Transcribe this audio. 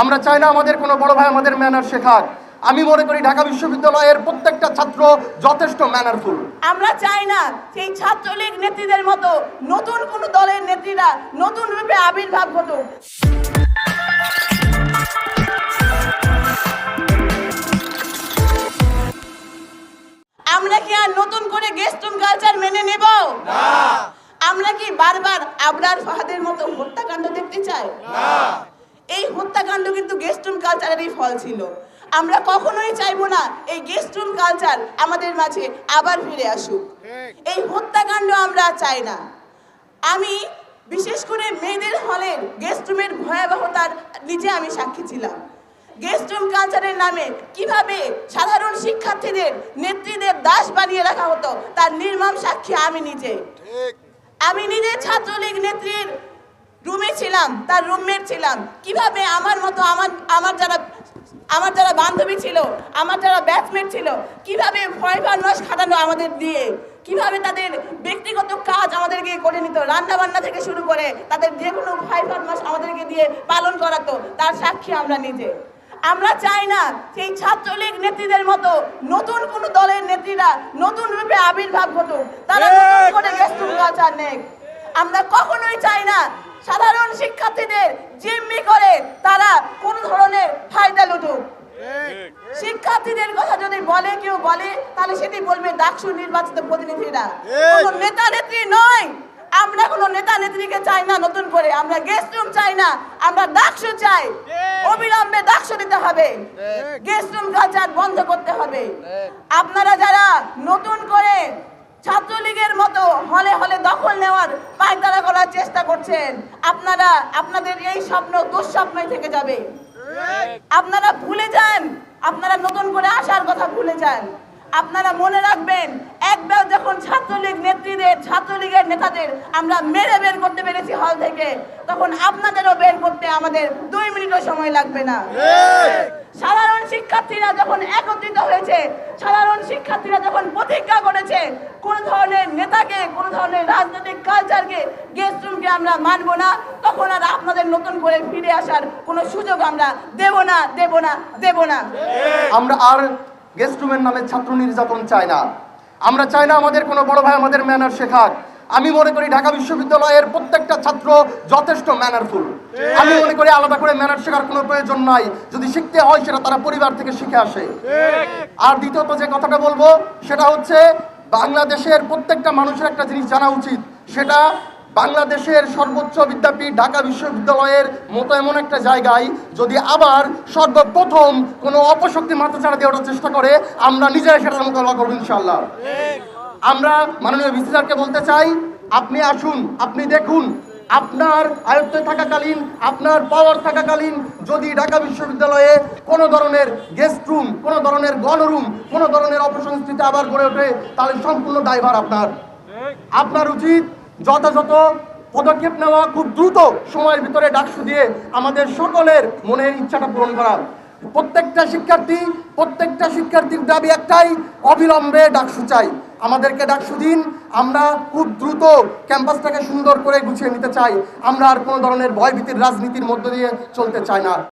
আমরা চাই না আমাদের কোনো বড় ভাই আমাদের ম্যানার শেখাক। আমি মনে করি ঢাকা বিশ্ববিদ্যালয়ের প্রত্যেকটা ছাত্র যথেষ্ট ম্যানারফুল। আমরা চাই না সেই ছাত্রলীগ নেত্রীদের মতো নতুন কোন দলের নেত্রীরা নতুন রূপে আবির্ভাব ঘটুক। আমরা কি আর নতুন করে গেস্ট রুম কালচার মেনে নেব না? আমরা কি বারবার আবরার ফাহাদের মতো হত্যাকাণ্ড দেখতে চাই না? এই হত্যাকাণ্ড কিন্তু গেস্ট রুম কালচারেরই ফল ছিল। আমরা কখনোই চাইবো না এই গেস্ট রুম কালচার আমাদের মাঝে আবার ফিরে আসুক। এই হত্যাকাণ্ড আমরা চাই না। আমি বিশেষ করে মেয়েদের হলের গেস্ট রুমের ভয়াবহতার নিজে আমি সাক্ষী ছিলাম। গেস্ট রুম কালচারের নামে কিভাবে সাধারণ শিক্ষার্থীদের নেত্রীদের দাস বানিয়ে রাখা হতো তার নির্মম সাক্ষী আমি নিজে। আমি নিজে ছাত্রলীগ নেত্রীর রুমে ছিলাম, তার রুমমেট ছিলাম। কিভাবে আমার মতো আমার যারা বান্ধবী ছিল, আমার যারা ব্যাচমেট ছিল, কিভাবে 5 মাস খাটানো আমাদের দিয়ে, কিভাবে তাদের ব্যক্তিগত কাজ আমাদেরকে করে নিত, রান্না বান্না থেকে শুরু করে তাদের যে কোনো 5 মাস আমাদেরকে দিয়ে পালন করাতো, তার সাক্ষী আমরা নিজে। আমরা চাই না সেই ছাত্রলীগ নেত্রীদের মতো নতুন কোন দলের নেত্রীরা নতুন রূপে আবির্ভাব ঘটুক, তারা নতুন করে গেস্ট রুম কালচার নেক। আমরা কখনোই চাই না সাধারণ শিক্ষার্থীদের জিম্মি করে তারা কোন ধরনের ফায়দা লুটুক। শিক্ষার্থীদের কথা যদি কেউ বলে তাহলে সেটি বলবে ডাকসু নির্বাচিত প্রতিনিধিরা, কোনো নেতা নেত্রী নয়। আমরা কোনো নেতা নেত্রীকে চাই না নতুন করে। আমরা গেস্ট রুম চাই না, আমরা ডাকসু চাই। অবিলম্বে ডাকসু দিতে হবে, গেস্ট রুম কালচার বন্ধ করতে হবে। আপনারা যারা নতুন করে ছাত্রলীগের মতো হলে হলে দখল নেওয়ার পায়তারা করার চেষ্টা করছেন, আপনাদের এই স্বপ্ন দুঃস্বপ্নই থেকে যাবে। আপনারা ভুলে যান, আপনারা নতুন করে আসার কথা ভুলে যান। আপনারা মনে রাখবেন, একবার যখন ছাত্রলীগের নেতাদের আমরা মেরে বের করতে পেরেছি হল থেকে, তখন আপনাদেরও বের করতে আমাদের 2 মিনিটও সময় লাগবে না। সাধারণ শিক্ষার্থীরা যখন একত্রিত হয়েছে, সাধারণ শিক্ষার্থীরা যখন প্রতিজ্ঞা করেছে কোন ধরনের নেতাকে, কোন ধরনের রাজনৈতিক কালচারকে, গেস্ট রুমকে আমরা মানব না, তখন আর আপনাদের নতুন করে ফিরে আসার কোনো সুযোগ আমরা দেব না। আমরা আর গেস্ট রুমের নামে ছাত্র নির্যাতন চাই না। আমরা চাই না আমাদের কোনো বড় ভাই আমাদের ম্যানার শেখাক। আমি মনে করি ঢাকা বিশ্ববিদ্যালয়ের প্রত্যেকটা ছাত্র যথেষ্ট ম্যানারফুল। আমি মনে করি আলাদা করে ম্যানার শেখার কোনো প্রয়োজন নাই। যদি শিখতে হয় সেটা তারা পরিবার থেকে শিখে আসে। আর দ্বিতীয়ত যে কথাটা বলবো সেটা হচ্ছে, বাংলাদেশের প্রত্যেকটা মানুষের একটা জিনিস জানা উচিত, সেটা বাংলাদেশের সর্বোচ্চ বিদ্যাপীঠ ঢাকা বিশ্ববিদ্যালয়ের মতো এমন একটা জায়গায় যদি আবার সর্বপ্রথম কোনো অপশক্তি মাথাচাড়া দিয়ে ওঠার চেষ্টা করে, আমরা নিজেরাই সেটার মোকাবেলা করবো ইনশাআল্লাহ। আমরা মাননীয় ভিসি স্যারকে বলতে চাই, আপনি আসুন, আপনি দেখুন, আপনার আয়ত্তে থাকাকালীন, আপনার পাওয়ার থাকাকালীন যদি ঢাকা বিশ্ববিদ্যালয়ে কোনো ধরনের গেস্ট রুম, কোনো ধরনের গণরুম, কোনো ধরনের অপসংস্কৃতি আবার গড়ে ওঠে, তাহলে সম্পূর্ণ দায়ভার আপনার উচিত যথাযথ পদক্ষেপ নেওয়া, খুব দ্রুত সময়ের ভিতরে ডাকসু দিয়ে আমাদের সকলের মনের ইচ্ছাটা পূরণ করা। প্রত্যেকটা শিক্ষার্থীর দাবি একটাই, অবিলম্বে ডাকসু চাই। আমাদেরকে ডাকসু দিন, আমরা খুব দ্রুত ক্যাম্পাসটাকে সুন্দর করে গুছিয়ে নিতে চাই। আমরা আর কোনো ধরনের ভয়ভীতির রাজনীতির মধ্য দিয়ে চলতে চাই না।